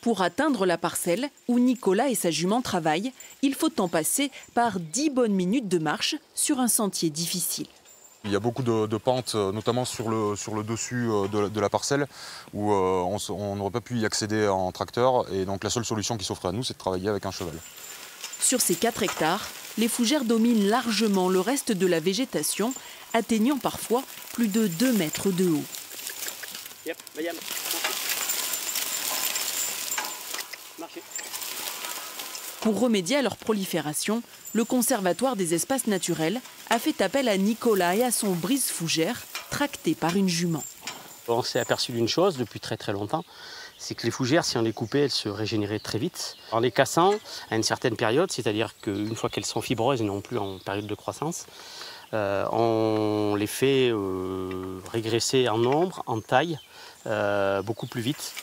Pour atteindre la parcelle où Nicolas et sa jument travaillent, il faut en passer par 10 bonnes minutes de marche sur un sentier difficile. Il y a beaucoup de pentes, notamment sur le dessus de la parcelle, où on n'aurait pas pu y accéder en tracteur. Et donc la seule solution qui s'offre à nous, c'est de travailler avec un cheval. Sur ces 4 hectares, les fougères dominent largement le reste de la végétation, atteignant parfois plus de 2 mètres de haut. Pour remédier à leur prolifération, le Conservatoire des espaces naturels a fait appel à Nicolas et à son brise-fougère, tracté par une jument. On s'est aperçu d'une chose depuis très longtemps, c'est que les fougères, si on les coupait, elles se régénéraient très vite. En les cassant à une certaine période, c'est-à-dire qu'une fois qu'elles sont fibreuses et non plus en période de croissance, on les fait régresser en nombre, en taille, beaucoup plus vite.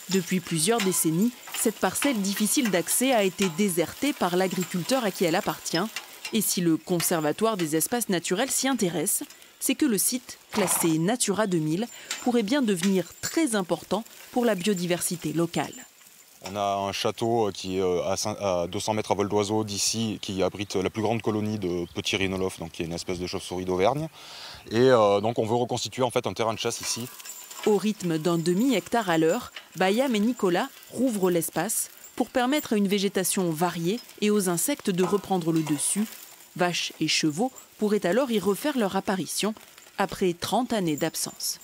Depuis plusieurs décennies, cette parcelle difficile d'accès a été désertée par l'agriculteur à qui elle appartient. Et si le Conservatoire des espaces naturels s'y intéresse, c'est que le site, classé Natura 2000, pourrait bien devenir très important pour la biodiversité locale. On a un château qui est à 200 mètres à vol d'oiseau d'ici, qui abrite la plus grande colonie de petits rhinolophes, donc qui est une espèce de chauve-souris d'Auvergne. Et donc on veut reconstituer en fait un terrain de chasse ici. Au rythme d'un demi-hectare à l'heure, Bayam et Nicolas rouvrent l'espace pour permettre à une végétation variée et aux insectes de reprendre le dessus. Vaches et chevaux pourraient alors y refaire leur apparition après 30 années d'absence.